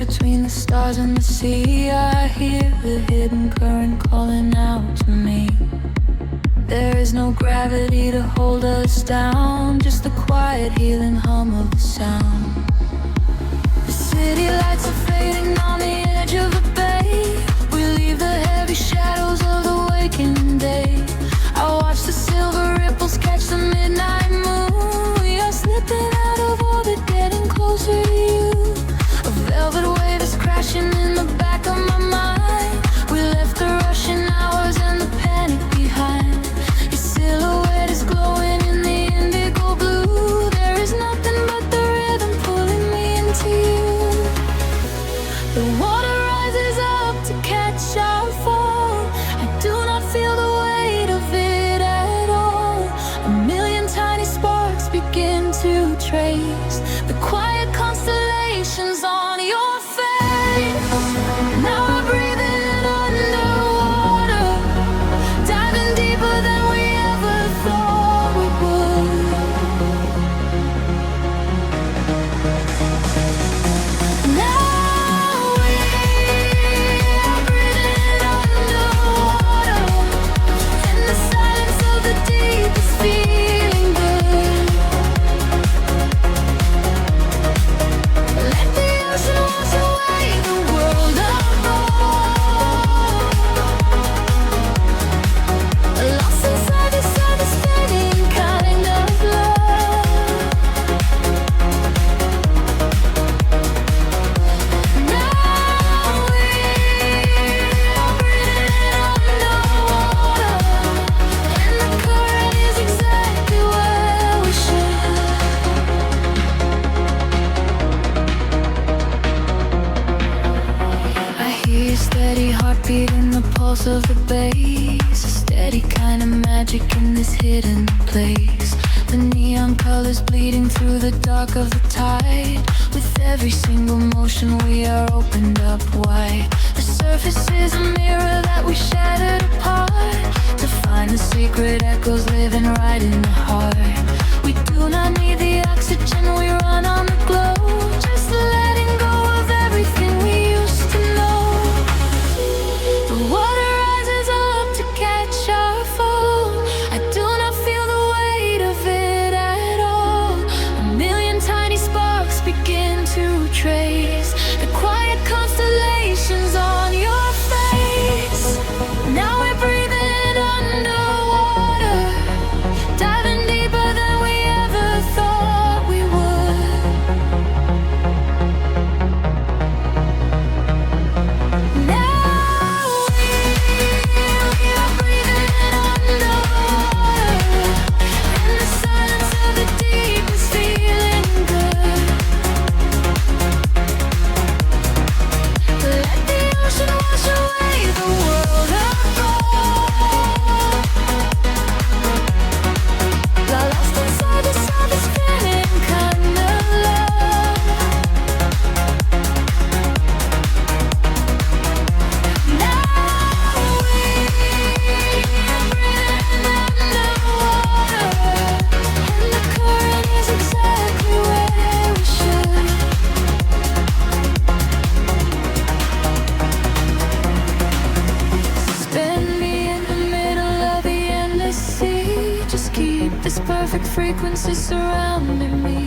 between the stars and the sea. I hear the hidden current calling out to me. There is no gravity to hold us down, just the quiet healing hum of the sound. The city lights are fading on the edge of the bay. We leave the heavy shadows of the waking day. I watch the silver ripples catch the midnight moon. We are slipping out of orbit, getting closer to you. A velvet wave is crashing in the back of my mind. We left the rushing hours and the panic behind. Your silhouette is glowing in the indigo blue. There is nothing but the rhythm pulling me into you. The water rises up to catch our fall. I do not feel the weight of it at all. A million tiny sparks begin to trace the quiet constellations on your face. Now we're breathing underwater, diving deeper than we ever thought we would. Now we are breathing underwater, in the silence of the deep is feeling good. Let the ocean wash away the world apart. Lost inside this devastating kind of love. Now we are breathing underwater, and the current is exactly where we should. I hear your steady heartbeat in the pulse of the bass. A steady kind of magic in this hidden place. The neon colors bleeding through the dark of the tide. With every single motion we are opened up wide. The surface is a mirror that we shattered apart, to find the secret echoes living right in the heart. We do not need the oxygen, we run on the glow. Just letting go of everything we used to know. The water rises up to catch our fall. I do not feel the weight of it at all. A million tiny sparks begin to trace the quiet constellations on your face. Now we're breathing underwater, diving deeper than we ever thought we would. Now we are breathing underwater, in the silence of the deep is feeling good. Let the ocean wash away the world apart. Lost inside this spinning kind of love. Now we are breathing underwater, and the current is exactly where we should. Suspend me in the middle of the endless sea. Just keep this perfect frequency surrounding me.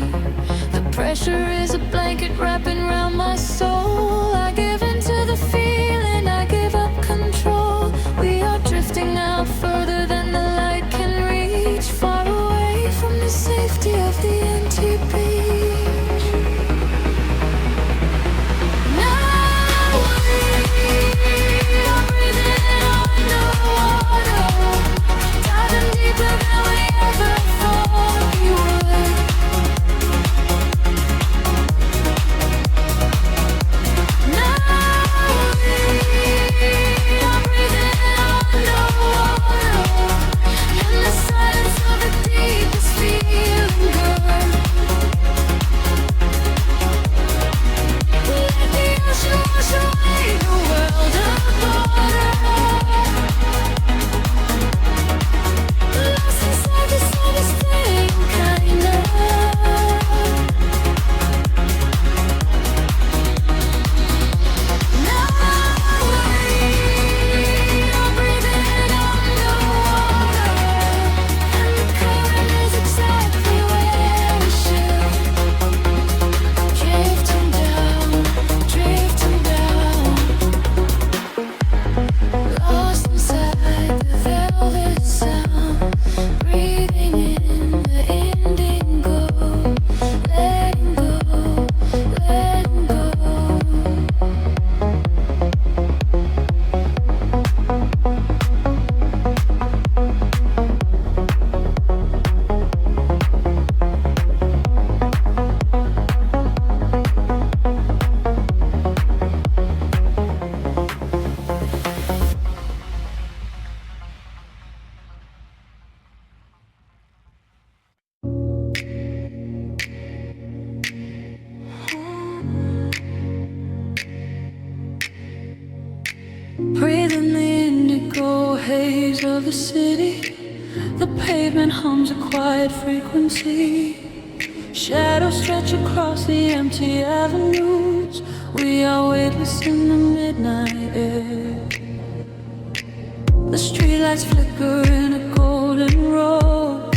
The pressure is a blanket wrapping around my soul. I give into the feeling, I give up control. We are drifting out further than the light can reach, far away from the safety of the empty beach. Now we are breathing underwater, diving deeper than we ever thought we would. waves of the city. The pavement hums a quiet frequency. Shadows stretch across the empty avenues. We are weightless in the midnight air. The streetlights flicker in a golden row,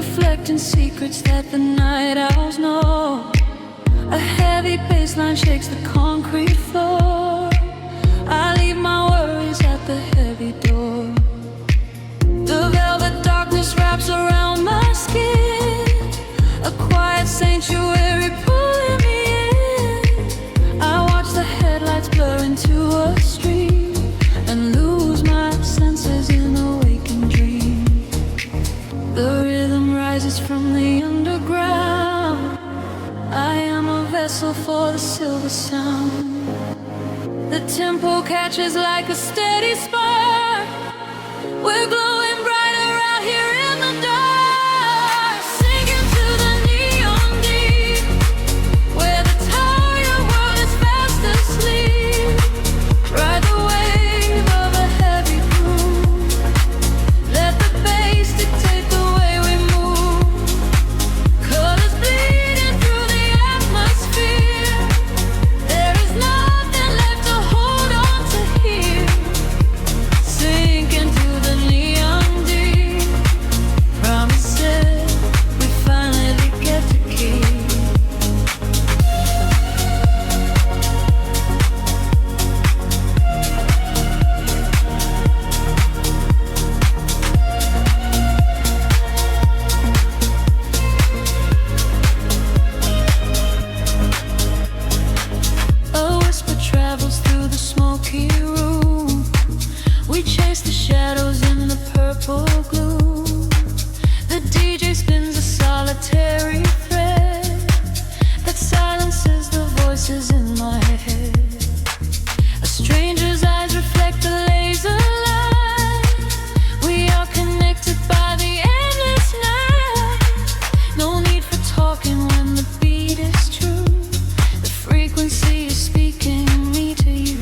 reflecting secrets that the night owls know. A heavy bassline shakes the concrete floor. I leave my worries at the heavy door. The velvet darkness wraps around my skin, a quiet sanctuary pulling me in. I watch the headlights blur into a street and lose my senses in a waking dream. The rhythm rises from the underground. I am a vessel for the silver sound. The tempo catches like a steady spark. We're glowing brighter out here in the dark, sinking to the neon deep, where the tired world is fast asleep. Ride the wave of a heavy groove. Let the bass dictate the way we move. Colors bleeding through the atmosphere. There is nothing left to hold on to here. Sinking to the neon deep. Promises we finally get to keep. A whisper travels through the smoky room. We chase the shadows in the purple gloom. The DJ spins a solitary thread that silences the voices in my head. A stranger's eyes reflect the laser light. We are connected by the endless night. No need for talking when the beat is true. The frequency is speaking me to you.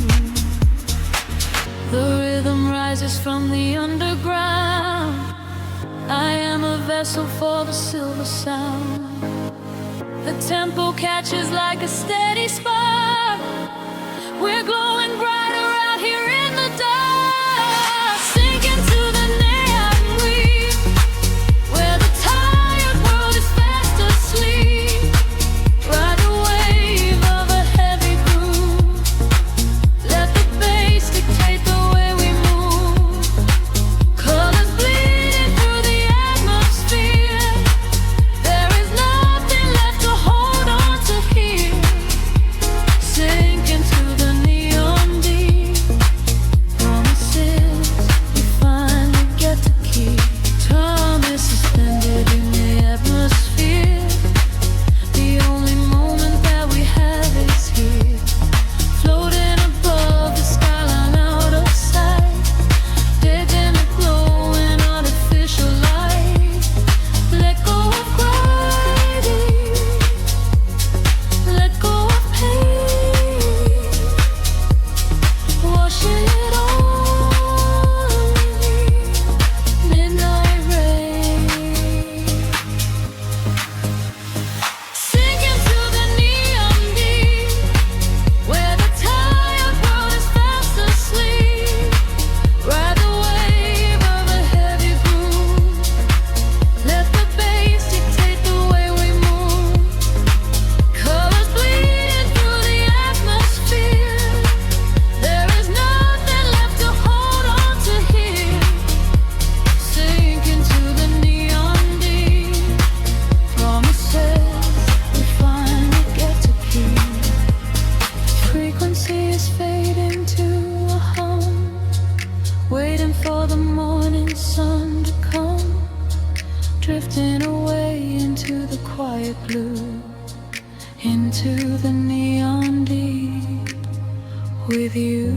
The rhythm rises from the underground. I am a vessel for the silver sound. The tempo catches like a steady spark. We're glowing brighter out here in the dark, sinking to the neon green, where the tired world is fast asleep. Ride the wave of a heavy groove. Let the bass dictate the way we move. Colors bleeding through the atmosphere. There is nothing left to hold on to here. Sinking to the neon deep. Promises we finally get to keep. Time is suspended in the atmosphere. The only moment that we have is here. Floating above the skyline out of sight. Dead in a glowing artificial light. Let go of gravity. Let go of pain. Washing it all away. Midnight rain. Sinking to the neon deep, where the tired world is fast asleep. Ride the wave of a heavy groove. Let the bass dictate the way we move. Colors bleeding through the atmosphere. There is nothing left to hold on to here. Sinking to the neon deep. Promises we finally get to keep. Frequency is fading to a hum, waiting for the morning sun to come. Drifting away into the quiet blue, into the neon deep with you.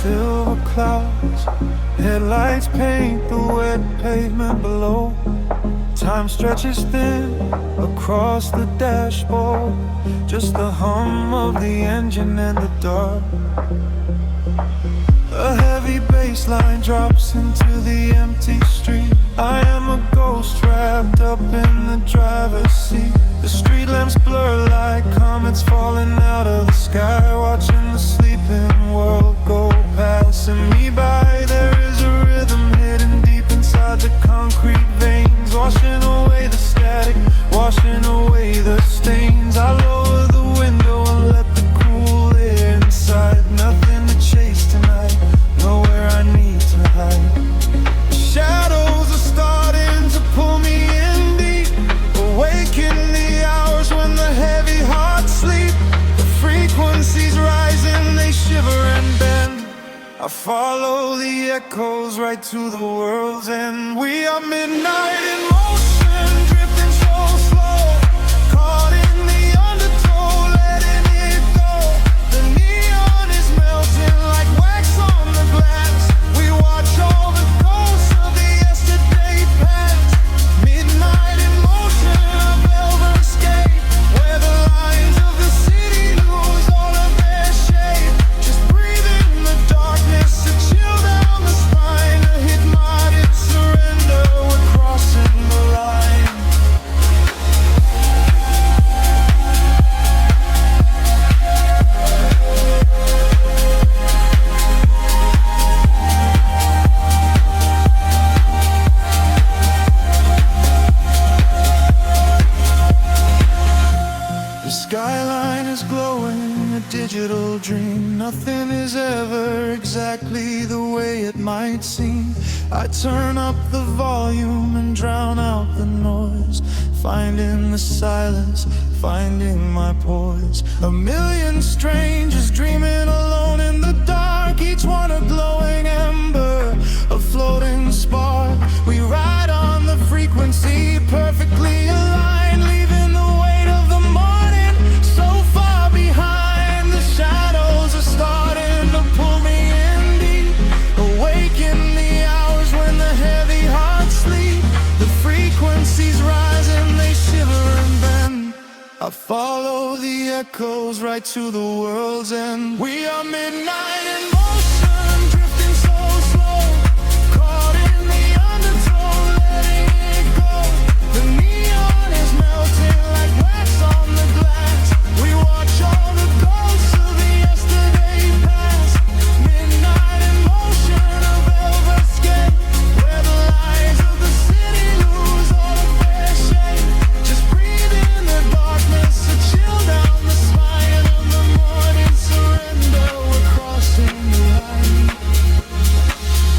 silver clouds. Headlights paint the wet pavement below. Time stretches thin across the dashboard. Just the hum of the engine in the dark. A heavy bass line drops into the empty street. I am a ghost wrapped up in the driver's seat. The street lamps blur like comets falling out of the sky, watching the sleeping world go passing me by. There is a rhythm hidden deep inside the concrete veins, washing away the static, washing away the stains. I lower the window and let the cool air inside. Nothing to chase tonight, nowhere I need to hide. Shadows are starting to pull me in deep, awake in the hours when the heavy hearts sleep. The frequencies rising, they shiver and bend. I follow the echoes right to the world's end. We are midnight in motion, drifting so slow, caught in the undertow, letting it go. The neon is melting like wax on the glass. We watch all the ghosts of the yesterday past. Midnight in motion, a velvet escape, where the lines of the city lose all of their shape. Just breathe in the darkness, a chill down the spine, a hypnotic surrender. We're crossing the line. The skyline is glowing, a digital dream. Nothing is ever exactly the way it might seem. I turn up the volume and drown out the noise, finding the silence, finding my poise. A million strangers dreaming alone in the dark, each one a glowing ember, a floating spark. We ride on the frequency, perfectly aligned, leaving the weight of the morning so far behind. The shadows are starting to pull me in deep, awake in the hours when the heavy hearts sleep. The frequencies rise and they shiver and bend. I follow the echoes right to the world's end. We are midnight in motion, drifting so slow, caught in the undertow, letting it go. The neon is melting like wax on the glass. We watch all the ghosts of the yesterday past. Midnight in motion, a velvet escape, where the lights of the city lose all of their shape. Just breathe in the darkness, a chill down the spine, of the morning surrender. We're crossing the line.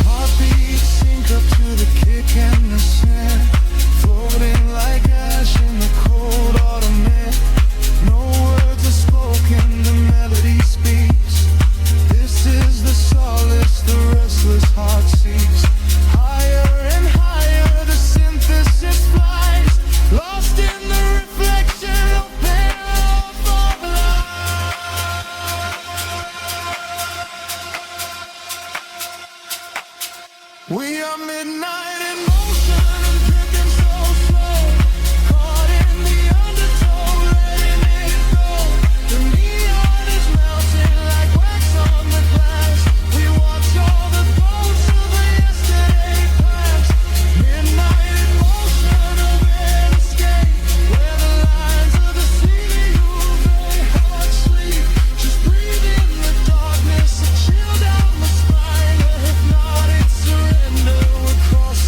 Heartbeats sync up to the kick and the snare, floating like ash in the cold autumn air. No words are spoken, the melody speaks. This is the solace the restless heart seeks. Higher and higher the synthesis flies, lost in the reflection of panorama light. We are midnight in motion, drifting so slow, caught in the undertow, letting it go. The neon is melting like wax on the glass. We watch all the ghosts of the yesterday past. Midnight in motion, a red escape, where the lines of the city lose their hearts sleep. Just breathe in the darkness, a chill down the spine, a hypnotic surrender. We're crossing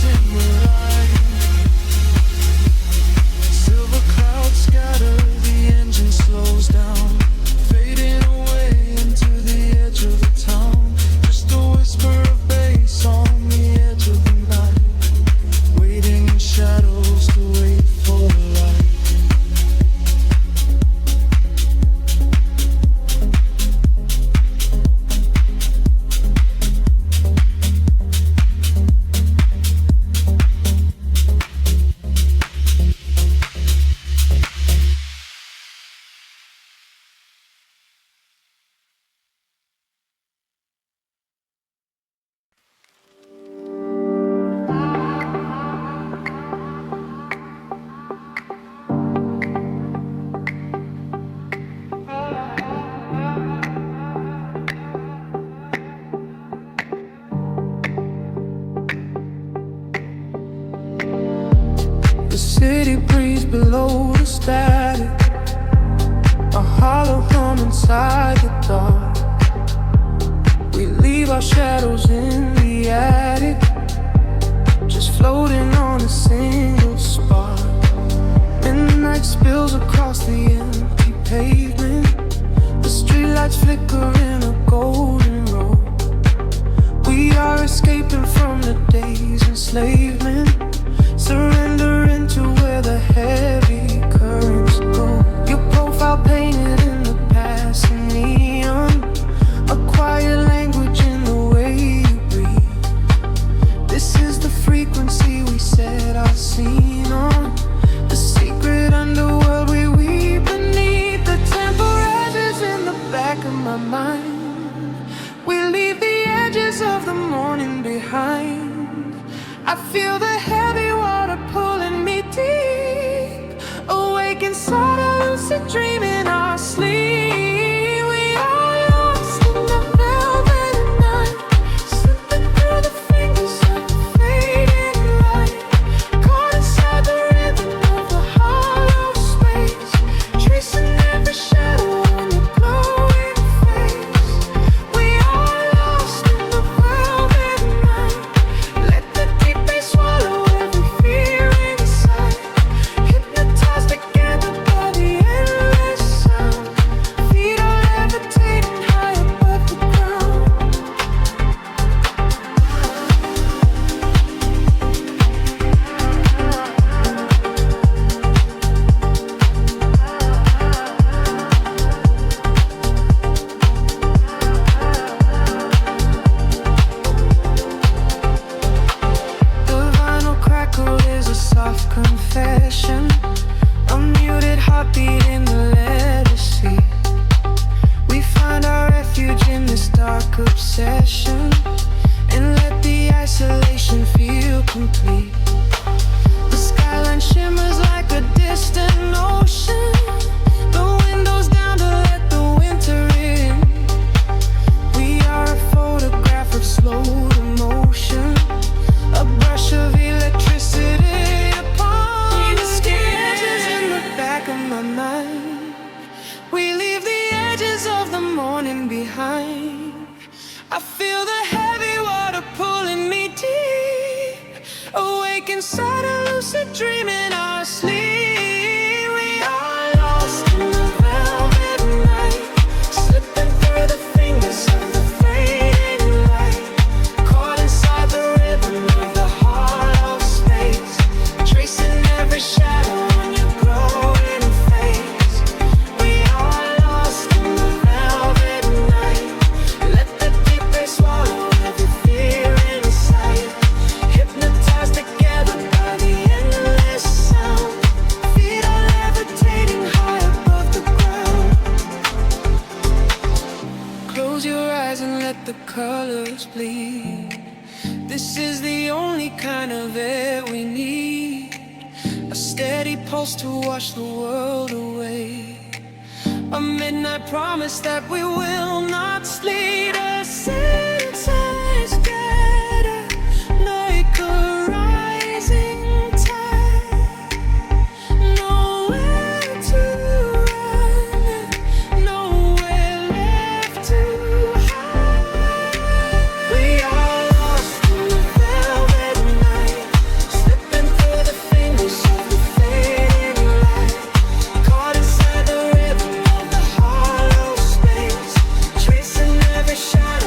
city breeze below the static, a hollow hum inside the dark. We leave our shadows in the attic, just floating on a single spark. Midnight spills across the empty pavement, the streetlights flicker in a golden row. We are escaping from the day's enslavement, surrendering to where the heavy currents go. Your profile painted in the passing neon, a quiet language in the way you breathe. This is the frequency we set our scene on, the secret underworld we weave beneath. The temple rises in the back of my mind. We leave the edges of the morning behind. I feel the heavy water pulling me deep, awake inside a lucid dream in our sleep. We are lost in the velvet night, slipping through the fingers of the fading light, caught inside the rhythm of the hollow space, tracing every shadow on your glowing face. We are lost in the velvet night. Let the deep bass swallow every fear inside, hypnotized together by the endless sound. Feet are levitating high above the ground. The vinyl crackle is a soft confession, a muted heartbeat in the letter C. We find our refuge in this dark obsession, and let the isolation feel complete. The skyline shimmers like a distant ocean, the windows down to let the winter in. We are a photograph of slow emotion, a brush of electricity upon the sketches in the back of my mind. We leave the edges of the morning behind. I feel the heavy water pulling me deep, awake inside a lucid dream in our sleep. We are lost in the velvet night, slipping through the fingers of the fading light, caught inside the rhythm of the hollow space, tracing every shadow on your glowing face. We are lost in the velvet night. Let the deep bass swallow every fear inside, hypnotized together by the endless sound. Feet are levitating high above the ground. Close your eyes and let the colors bleed. This is the only kind of air we need, a steady pulse to wash the world away, a midnight promise that we will not sleep. A sense scatter like a rising tide, nowhere to run, nowhere left to hide. We are lost in the velvet night, slipping through the fingers of the fading light, caught inside the rhythm of the hollow space, tracing every shadow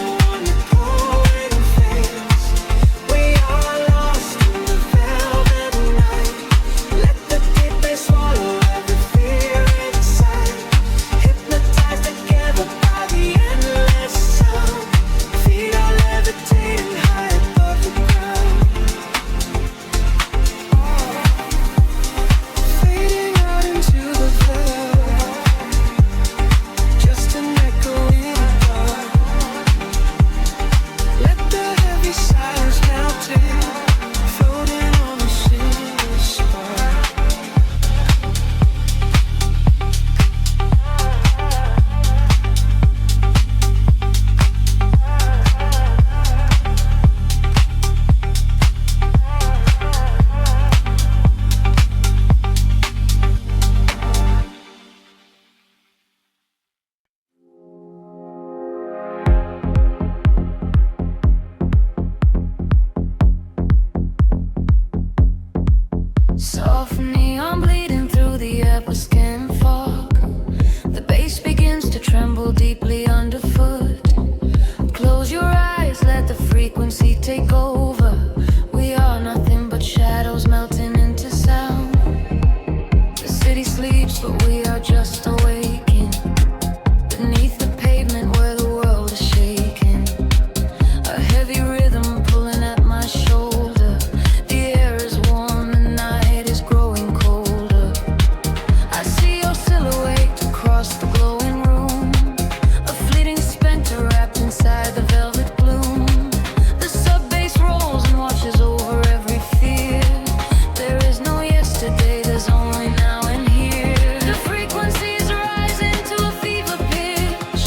soft neon bleeding through the air with skin fog. The bass begins to tremble deeply underfoot. Close your eyes, let the frequency take over. We are nothing but shadows melting into sound. The city sleeps, but we are just awaking beneath the pavement where the world is shaking. A heavy rhythm pulling at my shoulder. The air is warm, the night is growing colder. I see your silhouette across the glowing room, a fleeting specter wrapped inside the velvet gloom. The sub-bass rolls and washes over every fear. There is no yesterday, there's only now and here. The frequencies rise into a fever pitch.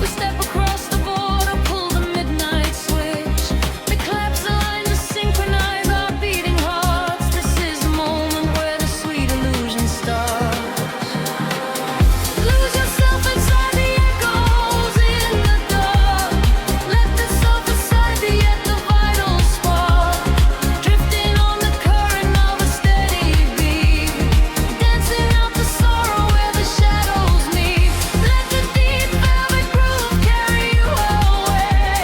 We step across the border, pull the midnight switch. We collapse the line to synchronize our beating hearts. This is the moment where the sweet illusion starts. Lose yourself inside the echoes in the dark. Let the soft side be at the vital spark. Drifting on the current of a steady beat. Dancing out the sorrow where the shadows meet. Let the deep velvet groove carry you away.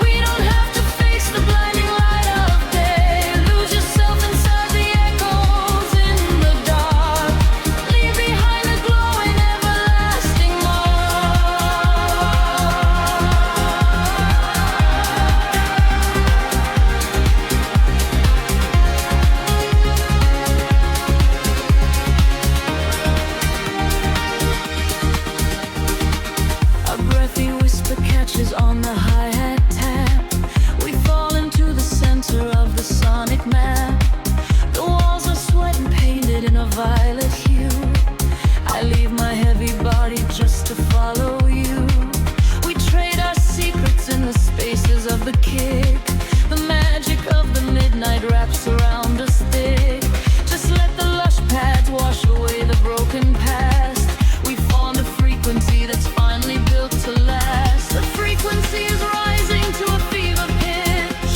We don't have to face the blinding light of day. Lose yourself inside the echoes in the dark. Leave behind the glowing everlasting mark. A breathy whisper catches on the hi-hat tap. We fall into the center of the sonic map. The walls are sweat and painted in a violet hue. I leave my heavy body just to follow you. We trade our secrets in the spaces of the kick. The magic of the midnight wraps around us thick. Just let the lush pads wash away the broken past. We found a frequency that's finally built to last. The frequency is rising to a fever pitch.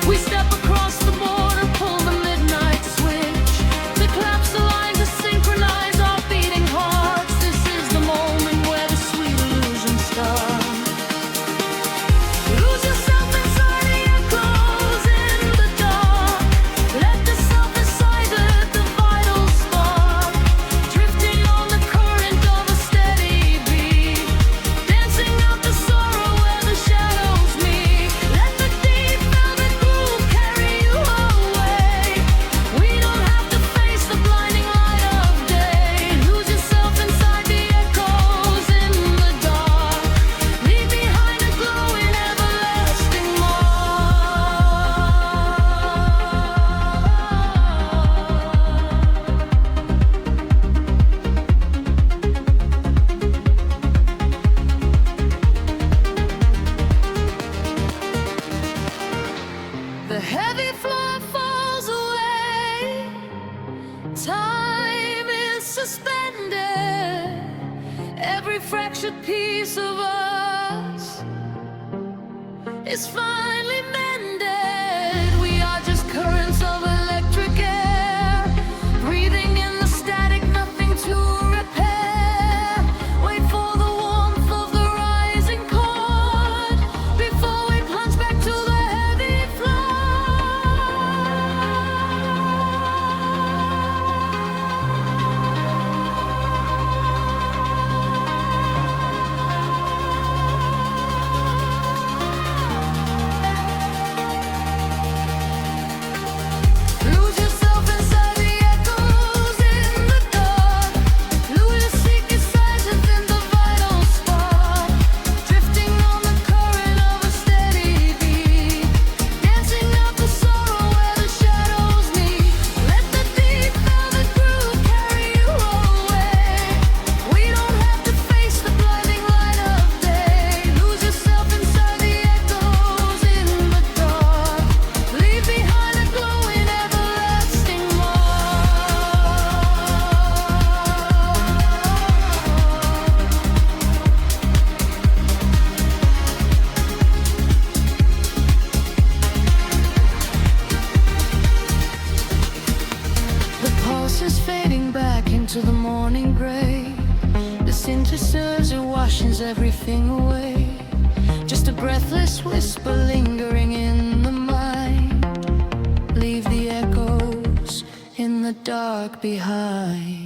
We step across the border, pull the midnight switch. To collapse the line to synchronize our beating hearts. This is the moment where the sweet illusion starts. Lose yourself inside the echoes in the dark. Let the selfish side let the vital spark. Drifting on the current of a steady beat. Dancing out the sorrow where the shadows meet. Let the deep velvet groove carry you away. We don't have to face the blinding light of day. Lose yourself inside the echoes in the dark. Leave behind a glowing everlasting mark. The heavy floor falls away. Time is suspended. Every fractured piece of us is finally mended. We are just currents of electric air, breathing in the static, nothing to repair. Wait for the warmth of the rising chord before we plunge back to the heavy floor. winter serves, it washes everything away. Just a breathless whisper lingering in the mind. Leave the echoes in the dark behind.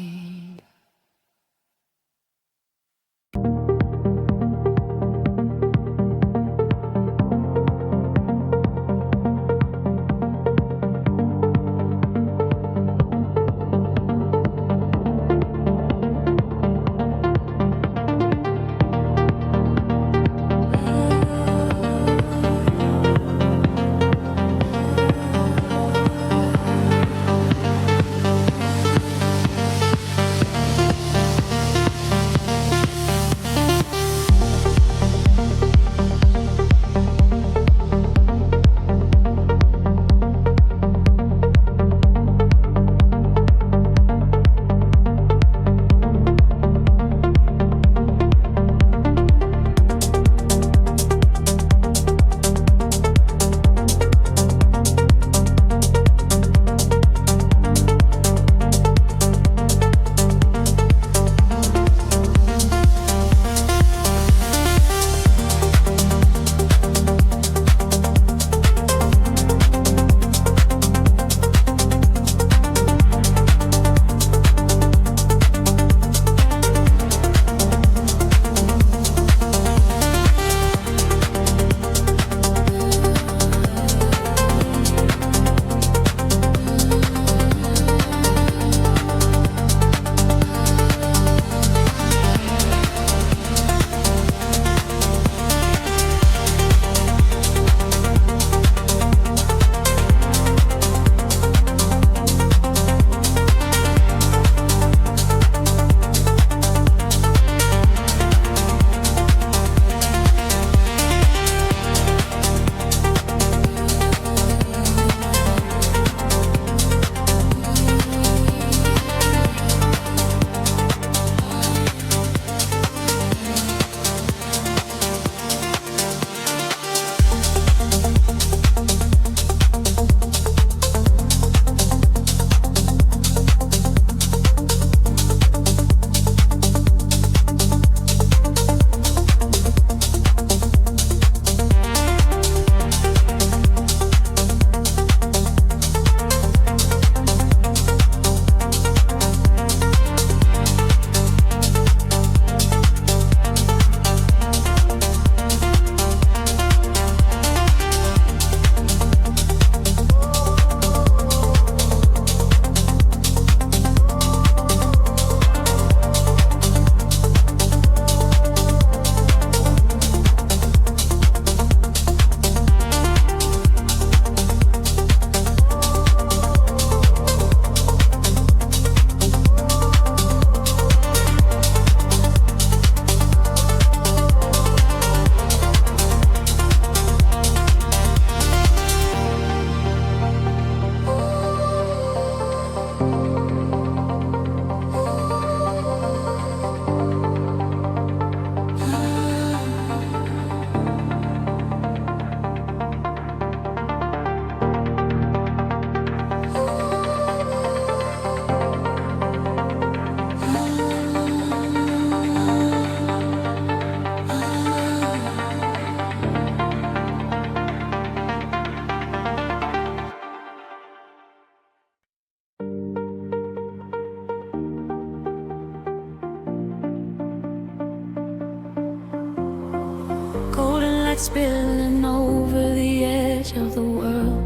Spilling over the edge of the world.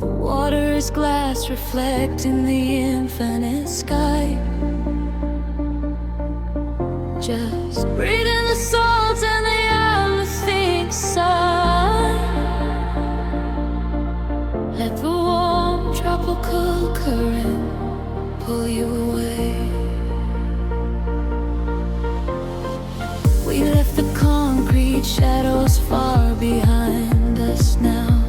The water is glass reflecting the infinite sky. Just breathe in the salt and the amethyst sigh. Let the warm tropical current pull you away. We left the concrete shadows far behind us now,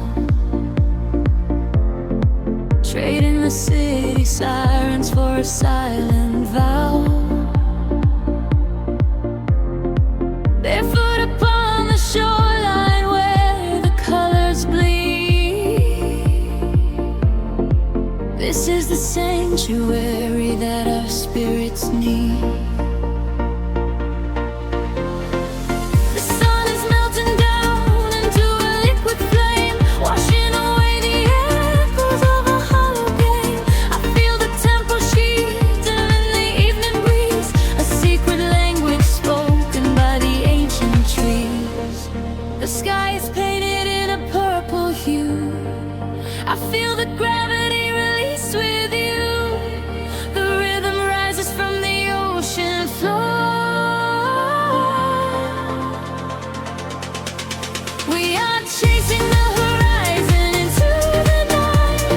trading the city sirens for a silent vow. Barefoot upon the shoreline where the colors bleed. This is the sanctuary that our spirit spirits need. The sun is melting down into a liquid flame, washing away the echoes of a hollow game. I feel the temple sheathing in the evening breeze, a secret language spoken by the ancient trees. The sky is painted in a purple hue. I feel the gravity release with you. The rhythm rises from the ocean floor. We are chasing the horizon into the night,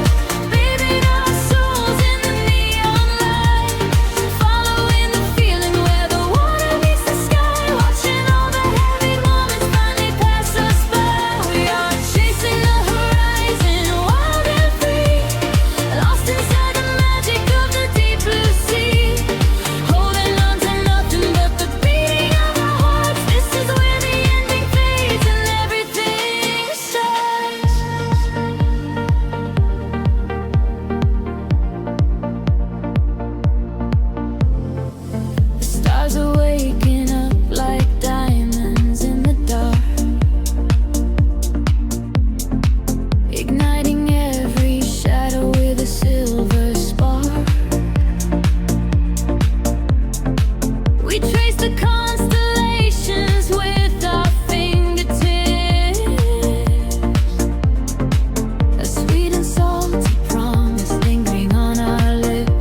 bathing our souls in the neon light, following the feeling where the water meets the sky, watching all the heavy moments finally pass us by. We are chasing the horizon, wild and free, lost inside the magic of the deep blue sea, holding on to nothing but the beating of our hearts. This is where the ending fades and everything starts. The stars are waking up like diamonds in the dark, igniting every shadow with a silver spark. We trace the constellations with our fingertips, a sweet and salty promise lingering on our lips.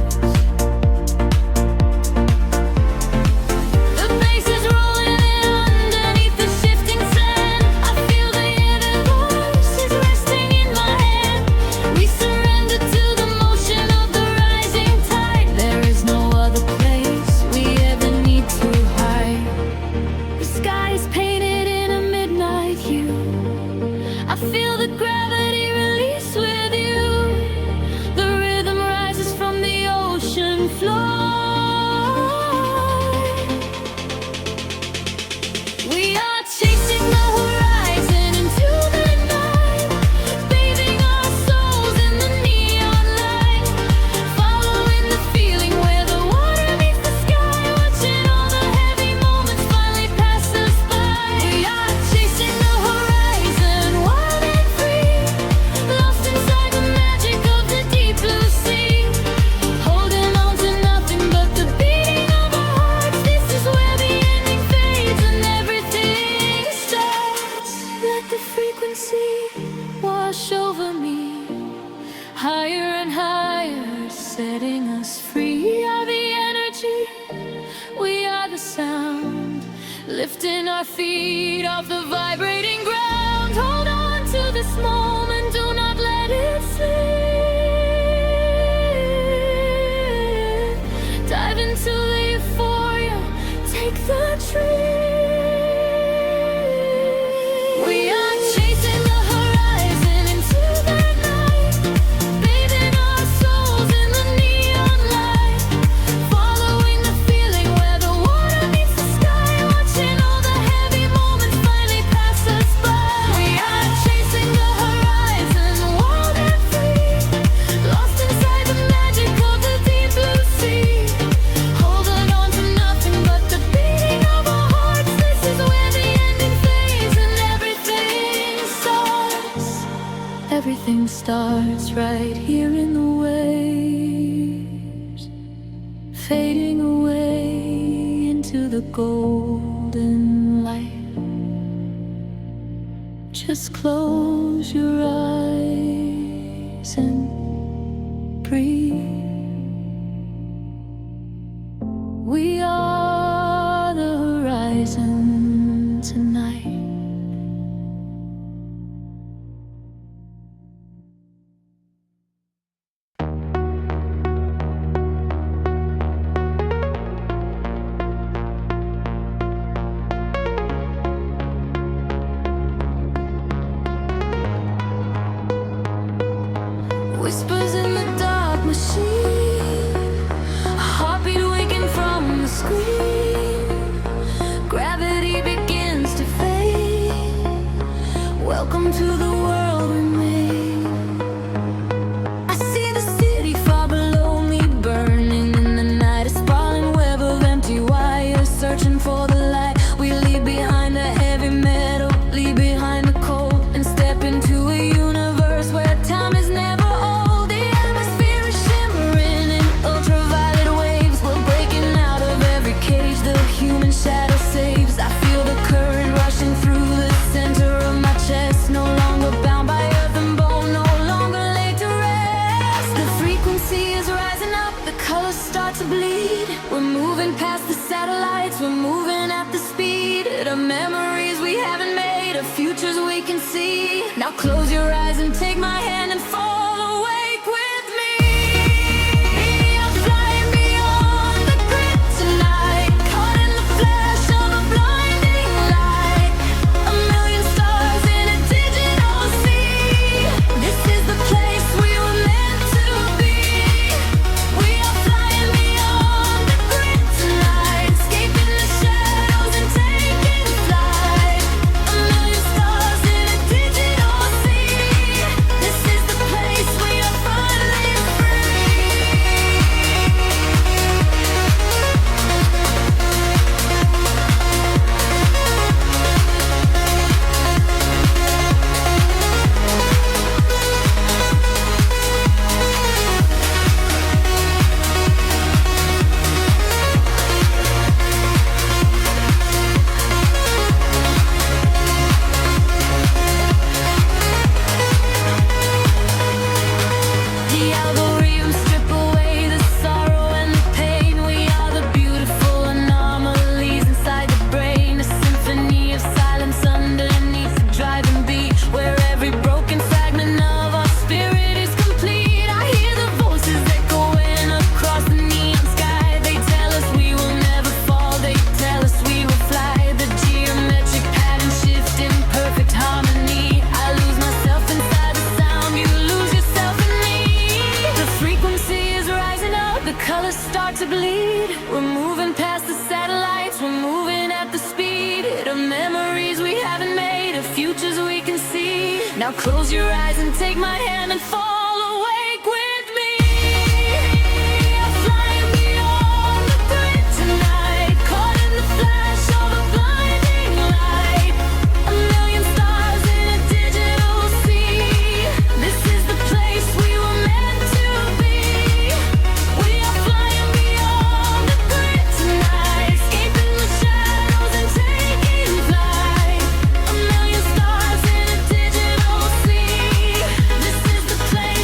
The bass is rolling in underneath the shifting sand. I feel the universe is resting in my hand. We surrender to the motion of the rising tide. There is no other place we ever need to hide. The sky is painted in a midnight hue. I feel the gravity release with you. The rhythm rises from the ocean floor. We are chasing the horizon into the night, bathing our souls in the neon light, following the feeling where the water meets the sky, watching all the heavy moments finally pass us by. We are chasing the horizon, wild and free, lost inside the magic of the deep blue sea, holding on to nothing but the beating of our hearts. This is where the ending fades and everything starts. Let the frequency wash over me, higher and higher, setting us free. We are the energy, we are the sound, lifting our feet off the vibrating ground. Hold on to this moment, do not let it slip. Dive into the euphoria, take the trip. We are chasing the horizon into the night, bathing our souls in the neon light, following the feeling where the water meets the sky, watching all the heavy moments finally pass us by. We are chasing the horizon, wild and free, lost inside the magic of the deep blue sea, holding on to nothing but the beating of our hearts. This is where the ending fades and everything starts. Everything starts right here in the waves, fading away into the golden light. Just close your eyes and breathe. We are the horizon tonight. Whispers in the dark machine, a heartbeat waking from the screen. Gravity begins to fade. Welcome to the world we made. I see the city far below me, burning in the night. A spark futures we can see. Now close your eyes and take my hand and fall awake with me. I'm flying beyond the grid tonight, caught in the flash of a blinding light. A million stars in a digital sea. This is the place we were meant to be. We are flying beyond the grid tonight, escaping the shadows and taking flight. A million stars in a digital sea. This is the place we are finally free. The algorithms strip away the sorrow and the pain. We are the beautiful anomalies inside the brain. A symphony of silence underneath the driving beat, where every broken fragment of our spirit is complete. I hear the voices echoing across the neon sky. They tell us we will never fall. They tell us we will fly. The geometric pattern shift in perfect harmony. I lose myself inside the sound. You lose yourself in me. The frequency is rising up, the colors start to bleed. We're moving past the satellites, we're moving at the speed of memories we haven't made, of futures we can see. Now close your eyes and take my hand and fall awake with me. I'm flying beyond the grid tonight, caught in the flash of a blinding light. A million stars in a digital sea. This is the place we were meant to be. We are flying beyond the grid tonight, escaping the shadows and taking flight. A million stars in a digital sea. This is the place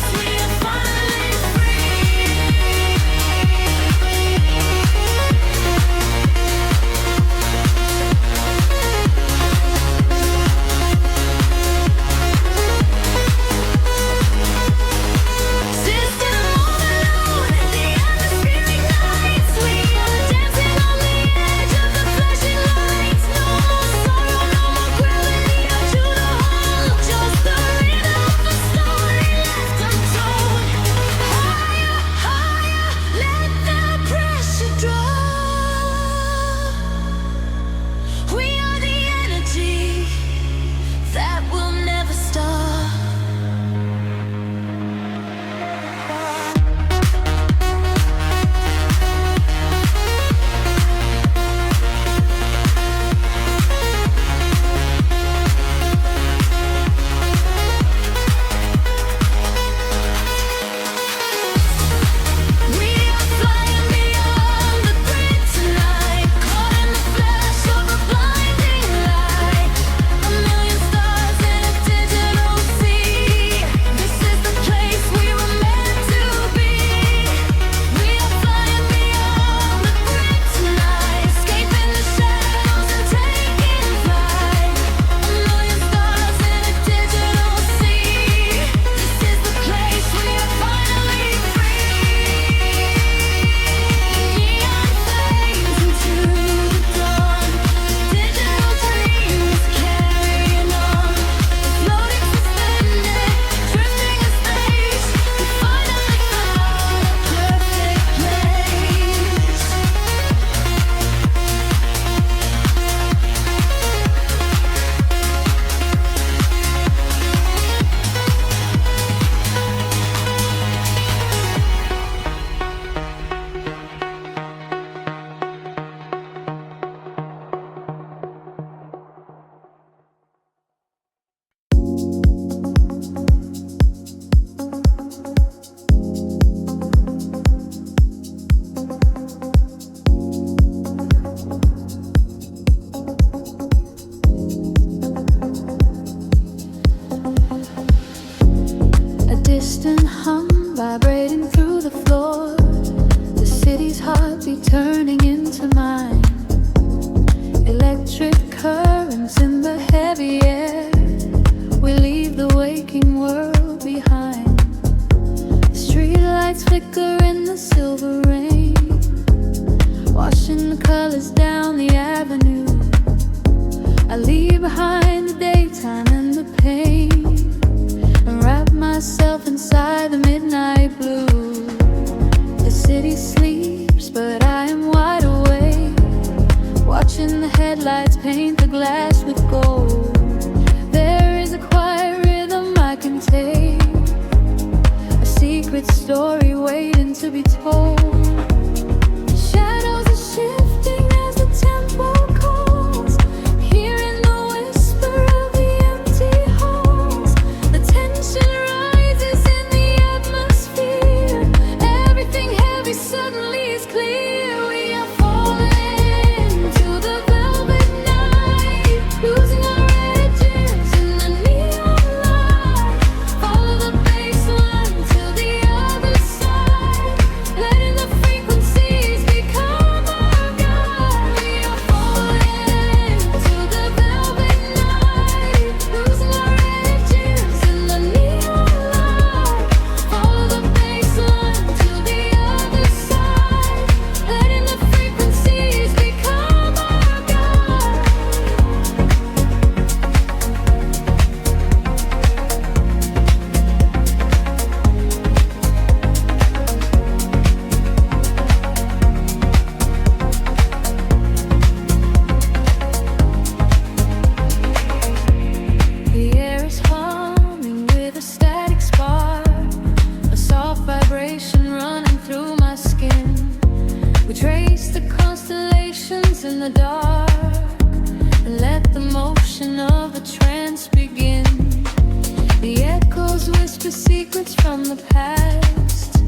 moments from the past,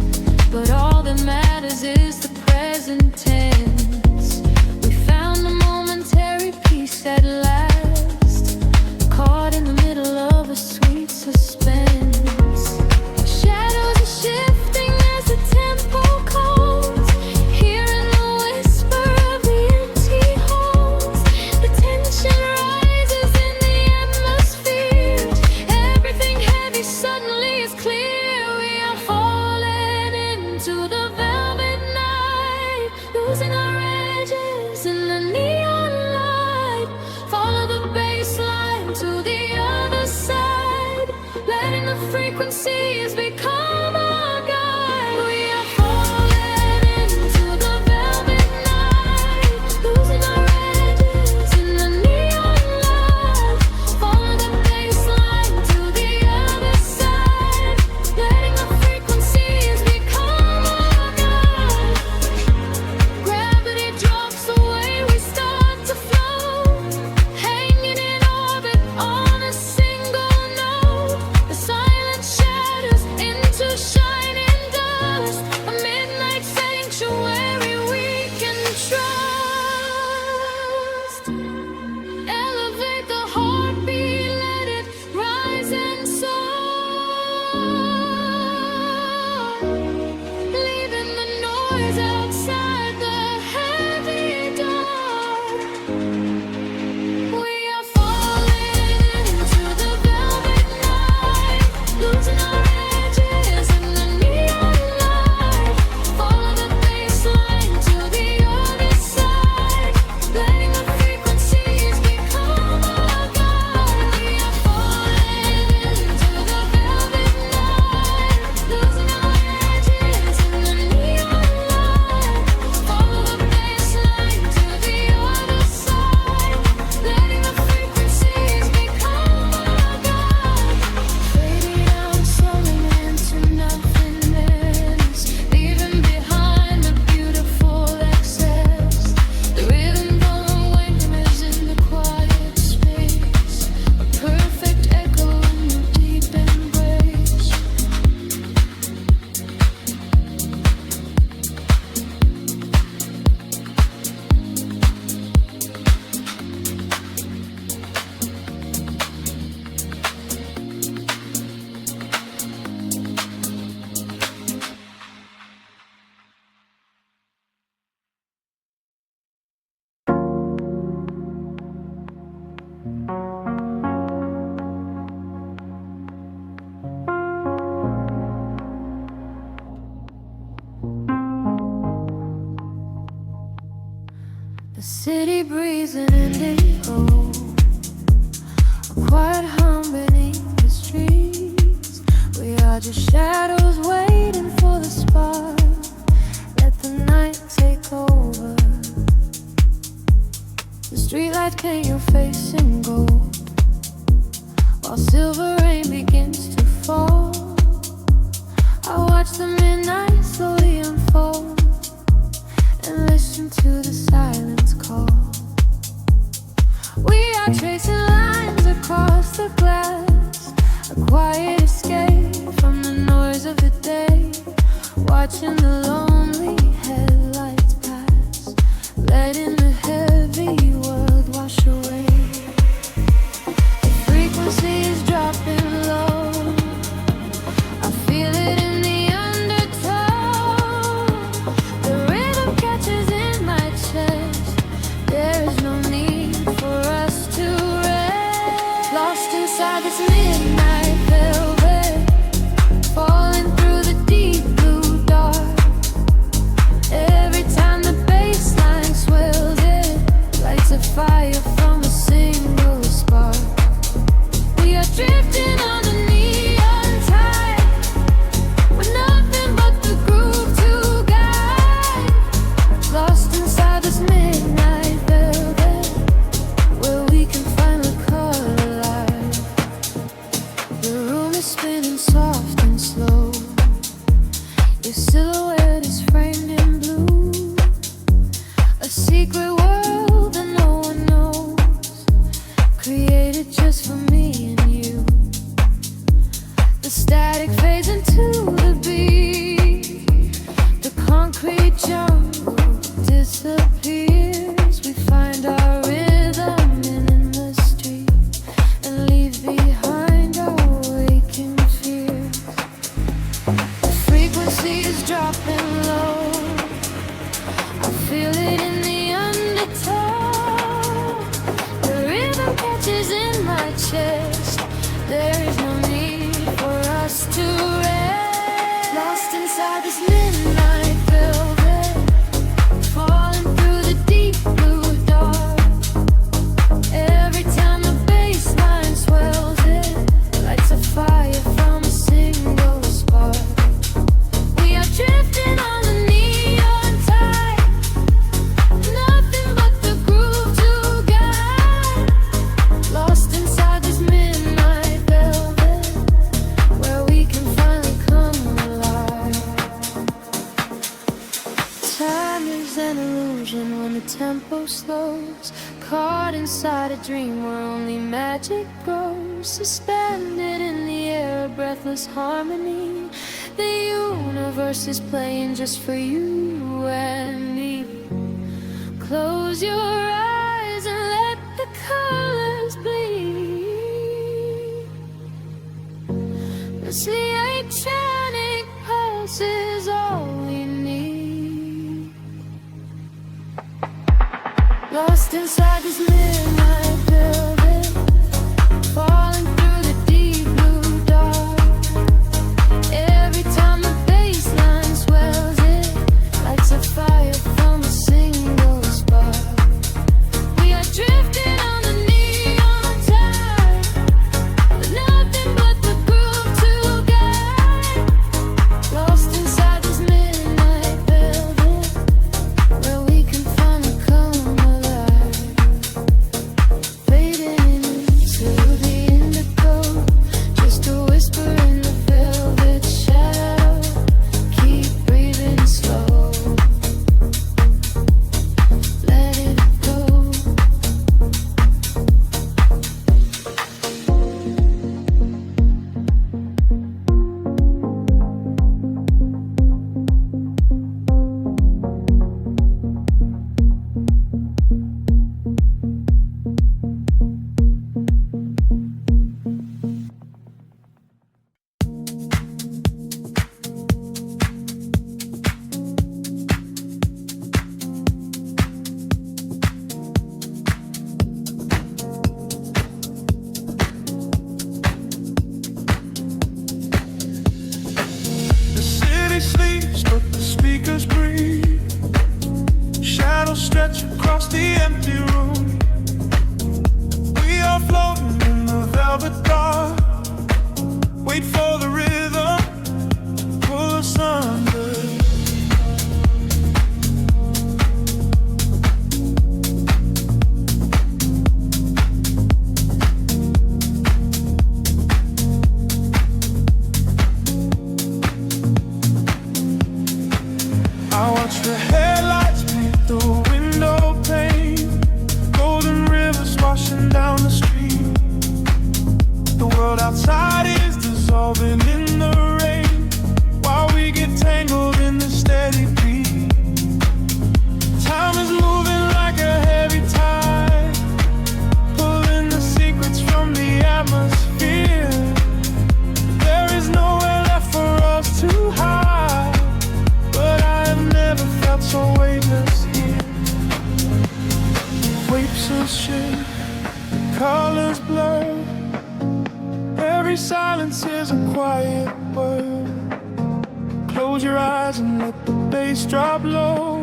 but all that matters is the present tense. We found a momentary peace at last, caught in the middle of a sweet suspense. Shadows are shifting as the tempo calls, hearing the whisper of the empty halls. The tension rises in the atmosphere. Everything heavy suddenly is clear. We are falling into the velvet night, losing our edges in the neon light. Follow the bass line to the other side, letting the frequencies become our guide. We are falling into the velvet night, losing our edges in the neon light. Follow the bass line to the other side, letting the frequencies become our guide. Gravity drops away, we start to float, hanging in orbit on a single note. The silence shatters into shining dust, a midnight sanctuary we can trust. Elevate the heartbeat, let it rise and soar, leaving the noise outside the heavy dark. We are falling into the velvet night, losing our edges in the neon light. Follow the bass line to the other side, letting the frequencies become our guide. We are falling into the velvet night, losing our edges in the neon light. Follow the bass line to the other side, letting the frequencies become our guide. Fading out, slowing into nothingness, leaving behind the beautiful excess. The rhythm going wings in the quiet space, a perfect echo in the deep embrace. The city breeze an indigo, a quiet hum beneath the streets. We are just shadows waiting for the spark. Let the night take over. The streetlights paint your face in gold, while silver rain begins to fall. I watch the midnight slowly unfold and listen to the silence call. We are tracing lines across the glass, a quiet escape from the noise of the day, watching the lonely headlights pass, letting the heavy world wash away. The frequency is dropping low, I feel it in the undertow. The rhythm catches in my chest, there is no need for us to rest. Lost inside this midnight velvet, falling through the deep blue dark. Every time the bass line swells, it lights a fire from a single spark. We are drifting on the neon tide, with nothing but the groove to guide. Lost inside this midnight velvet, where we can finally come alive. The room is spinning soft and slow, your silhouette is framed in blue, a secret world that no one knows, created just for me and you. The static fades into the beat. The concrete jungle disappears. We find our rhythm in the street and leave behind our waking fears. The frequency is dropping low. I feel it in the undertow. The rhythm catches in my chest. There is no need for us to rest. Lost inside this midnight velvet, falling through the deep blue dark. Every time the bass line swells, it lights a fire from a single spark. We are drifting on the neon tide, nothing but the groove to guide. Lost inside this midnight velvet, where we can finally come alive. Time is an illusion when the tempo slows, caught inside a dream where only magic grows. Suspended in the air, a breathless harmony. The universe is playing just for you and me. Close your eyes and let the colors bleed. This electronic pulse is all we need. Lost inside this midnight building, falling through the deep blue dark. Every time the bass line swells, it lights a fire from a single spark. We are drifting on the neon tide, with nothing but the groove to guide. Lost inside this midnight building, where we can finally come alive. Fading into the indigo, just a whisper in the velvet shadow. Keep breathing slow, let it go. The city sleeps, but the speakers breathe. Shadows stretch across the empty room. We are floating in the velvet dark. Wait for the rhythm to pull us under. I watch the headlights paint the window pane. Golden rivers washing down the street. The world outside is dissolving in the rain, while we get tangled in the steady beat. Time is moving like a heavy tide, pulling the secrets from the atmosphere. There is nowhere left for us to hide, but I have never felt so weightless here. Waves of shade, colors blur. Every silence is a quiet word. Close your eyes and let the bass drop low.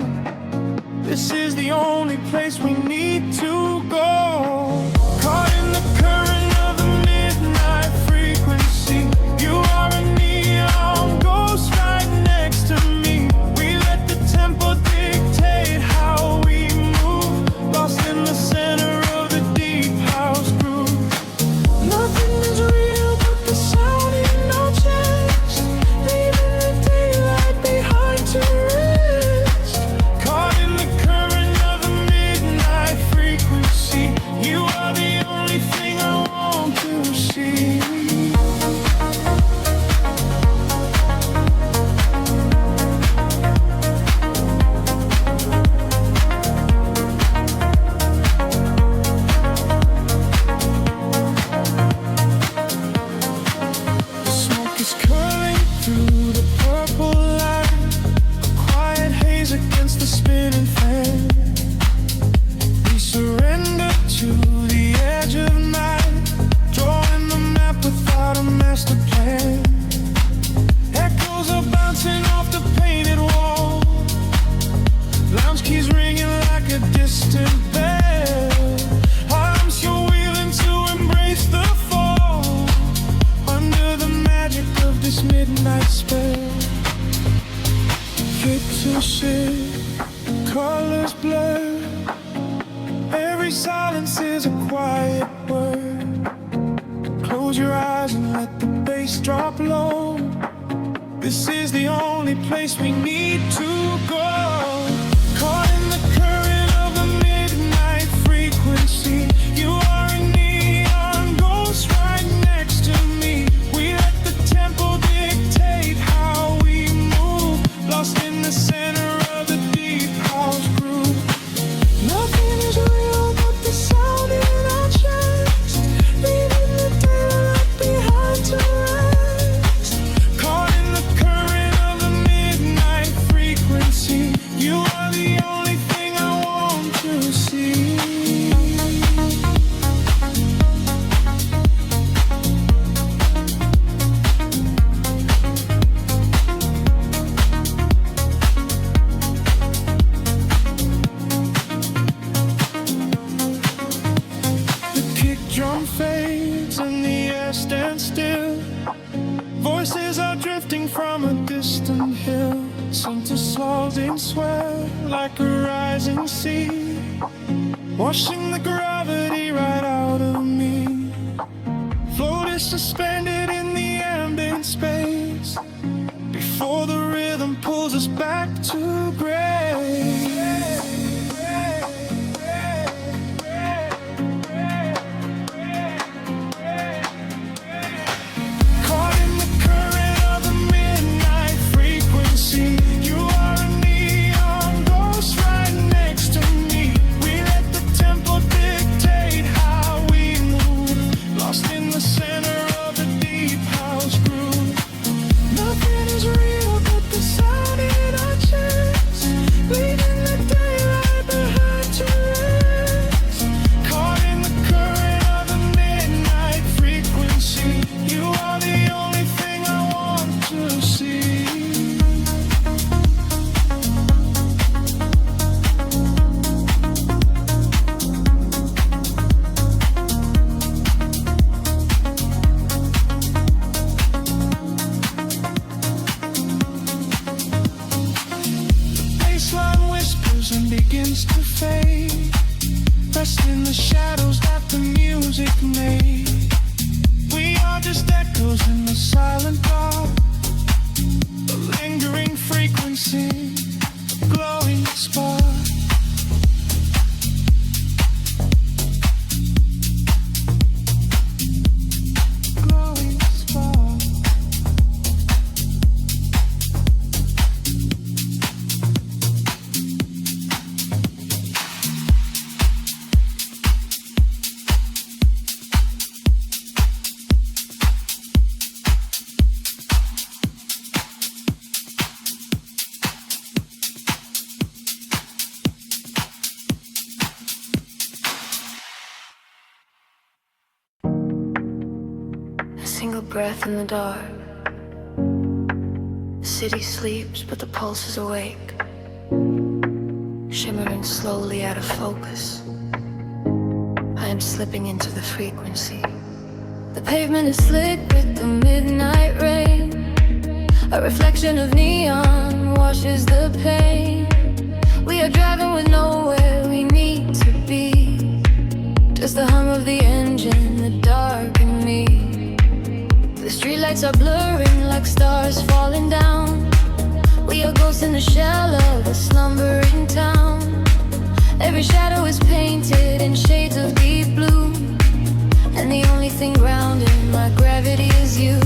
This is the only place we need to go. Caught in the current of the midnight frequency. You are a neon ghost right next to me. We let the tempo dictate how we move, lost in the center of the deep house groove. Nothing is real but the sound in our chest, leaving the daylight behind to rest. Caught in the current of the midnight frequency. You are ship, colors blur. Every silence is a quiet word. Close your eyes and let the bass drop low. This is the only place we need to go. Caught in the current of the midnight frequency. You are a neon ghost right next to me. We let the tempo dictate how we move. Lost in the center of the deep house groove. Nothing is real but the sound in our chest. Leaving the daylight behind to rest. Caught in the current of the midnight frequency. You are the only thing I want to see. The kick drum fades and the air stands still. Voices are drifting from a distant hill. Some dissolving sweat like a rising sea, washing the gravity right out of me. Floated suspended in the ambient space before the rhythm pulls us back to gray. Caught in the current of the midnight frequency. You are a neon ghost right next to me. We let the tempo dictate how we move. Lost in the center of the deep house groove. Nothing is real but the sound in our chest. Leaving the daylight behind to rest. Caught in the current of the midnight frequency. You are the only thing I want to see. Baseline whispers and begins to fade. Rest in the shadows that the music made. We are just echoes in the silent dark. A lingering frequency, a glowing spark. Glowing spark. A single breath in the dark. The city sleeps, but the pulse is awake, shimmering slowly out of focus. I am slipping into the frequency. The pavement is slick with the midnight rain. A reflection of neon washes the pain. We are driving with nowhere we need to be. Just the hum of the engine, the dark and me. The streetlights are blurring like stars falling down. We are ghosts in the shell of a slumbering town. Every shadow is painted in shades of deep blue, and the only thing grounding my gravity is you.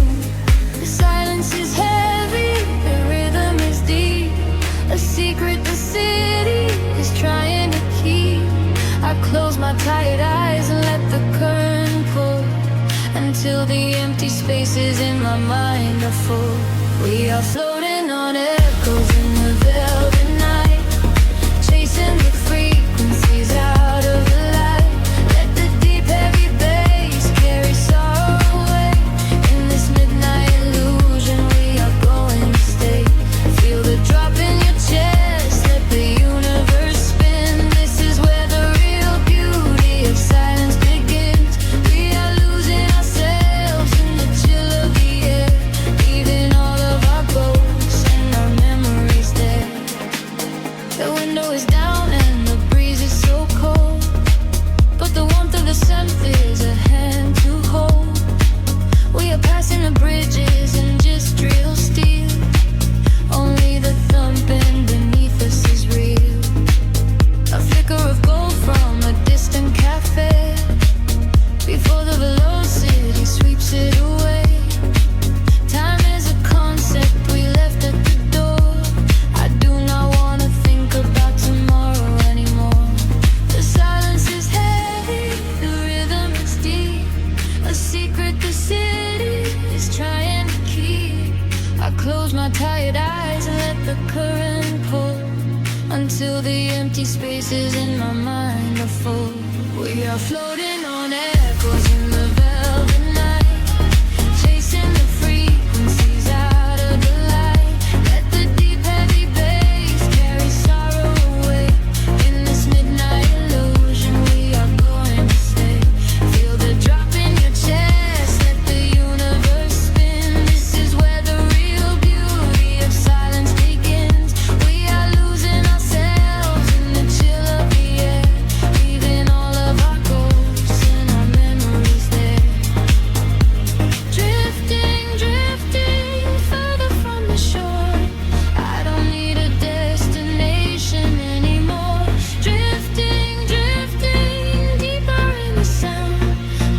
The silence is heavy, the rhythm is deep. A secret the city is trying to keep. I close my tired eyes and let the current pull until the empty spaces in my mind are full. We are floating on echoes in the velvet night, chasing the frequencies out of the light. Let the deep heavy bass carry sorrow away. In this midnight illusion we are going to stay. Feel the drop in your chest, let the universe spin. This is where the real beauty of silence begins. We are losing ourselves in the chill of the air, leaving all of our ghosts and our memories secret the city is trying to keep. I close my tired eyes and let the current pull until the empty spaces in my mind are full. We are floating on echoes in the velvet night, chasing the frequencies out of the light. Let the deep heavy bass carry sorrow away. In this midnight illusion we are going to stay. Feel the drop in your chest, let the universe spin. This is where the real beauty of silence begins. We are losing ourselves in the chill of the air, leaving all of our ghosts and our memories there. Drifting, drifting further from the shore. I don't need a destination anymore. Drifting, drifting deeper in the sound,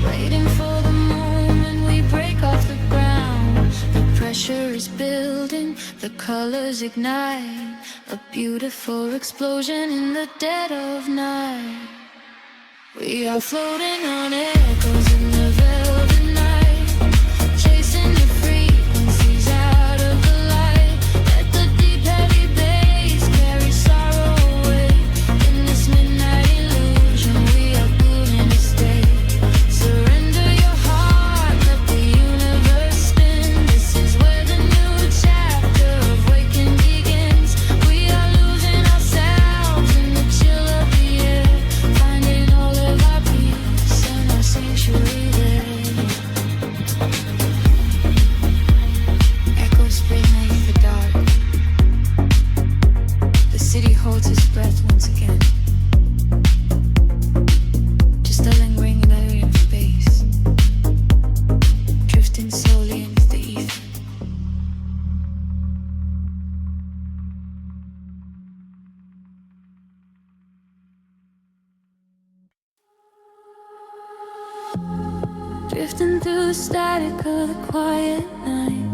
waiting for the moment we break off the ground. The pressure is building, the colors ignite, a beautiful explosion in the dead of night. We are floating on echoes in the velvet night, chasing the frequencies out of the light. Let the deep heavy bass carry sorrow away. In this midnight illusion we are going to stay. Surrender your heart, let the universe spin. This is where the new chapter of waking begins. We are losing ourselves in the chill of the air, finding all of our peace and our sanctuary there. Echoes spring out the dark. The city holds its breath once again. Just a lingering melody of space, drifting slowly into the ether. Drifting through the static of the quiet night,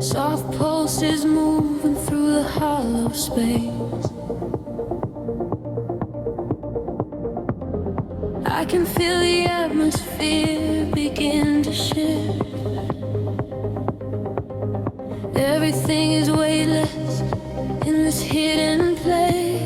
soft pulses moving through the hollow space. I can feel the atmosphere begin to shift. Everything is weightless in this hidden place.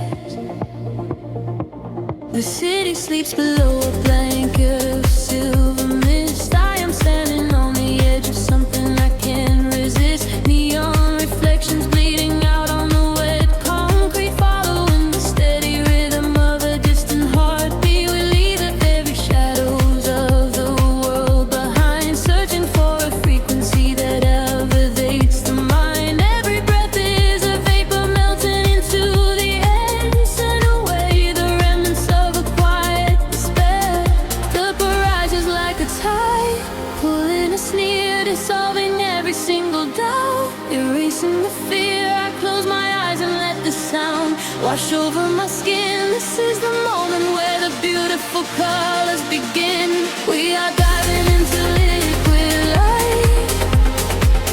The city sleeps below a blanket of silver mist. I am standing on the edge of something I can't resist. Neon reflections bleeding out on the wet concrete, following the steady rhythm of a distant heartbeat. We leave the very shadows of the world behind, searching for a frequency that elevates the mind. Every breath is a vapor melting into the air, send away the remnants of a quiet despair. The barrage is like a tide, pulling us near, dissolving every single doubt, erasing the fear. I close my eyes and let the sound wash over my skin. This is the moment where the beautiful colors begin. We are diving into liquid light,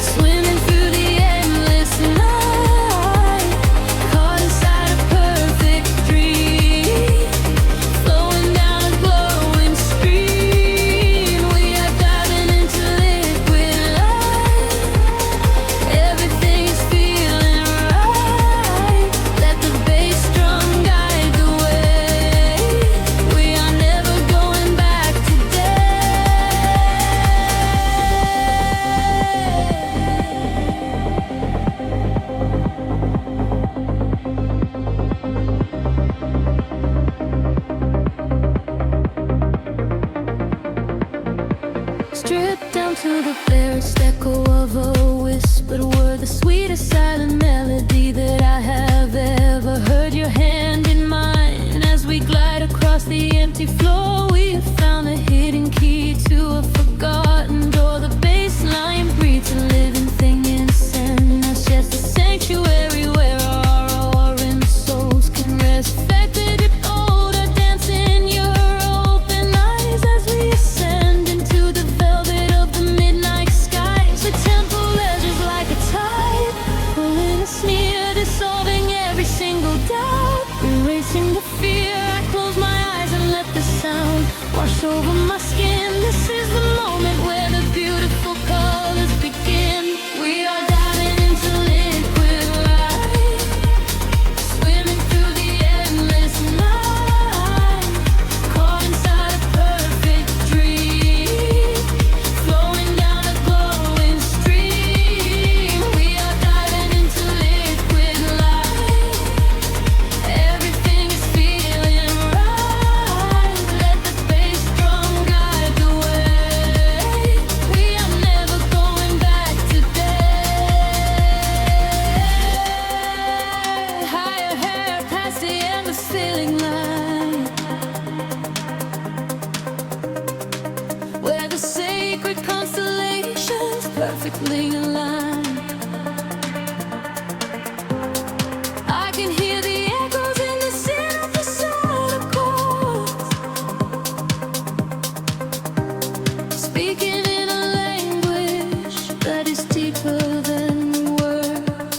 swimming through the endless night, caught inside a perfect dream, flowing down a glowing stream. We are diving into liquid light, everything is feeling right. Let the bass drum guide the way. We are never going back today. Stripped down to the barest echo of a whispered word, the sweetest silent melody that I have ever heard. Your hand in mine as we glide across the empty floor. We have found the hidden key to a forgotten door. The bass line breathes a living thing inside us, just a sanctuary where our roaring souls can rest. Affected it older, dance in your open eyes as we ascend into the velvet of the midnight skies. The temple ledges like a tide, pulling us near, dissolving every single doubt, erasing the fear. I close my eyes and let the sound wash over my skin. This is the moment where the beautiful colors begin. We are diving into liquid light, swimming through the endless night, caught inside a perfect dream, flowing down a glowing stream. We are diving into liquid light. Everything is feeling right. Let the bass drum guide the way. We are never going back today. Higher hair past the endless feeling line, where the sacred constellations perfectly aligned. I can hear the echoes in the center of the solar chords, speaking in a language that is deeper than words.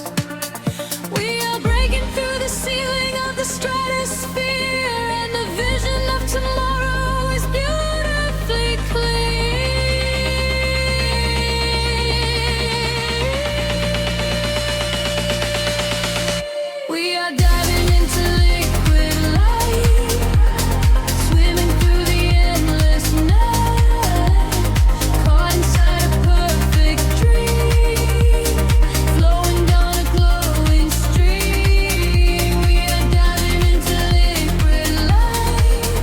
We are breaking through the ceiling of the stratosphere, and the vision of tomorrow is beautifully clear. We are diving into liquid light, swimming through the endless night, caught inside a perfect dream, flowing down a glowing stream. We are diving into liquid light.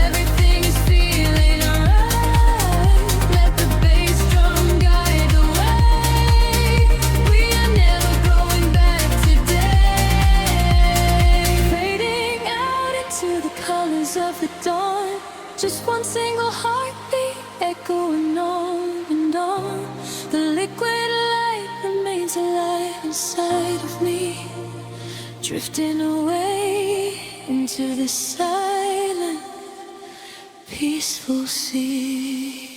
Everything is feeling right. Let the bass drum guide the way. We are never going back today. Fading out into the colors of the dawn. Just one single heartbeat echoing on and on. The liquid light remains alive inside of me, drifting away into the silent, peaceful sea.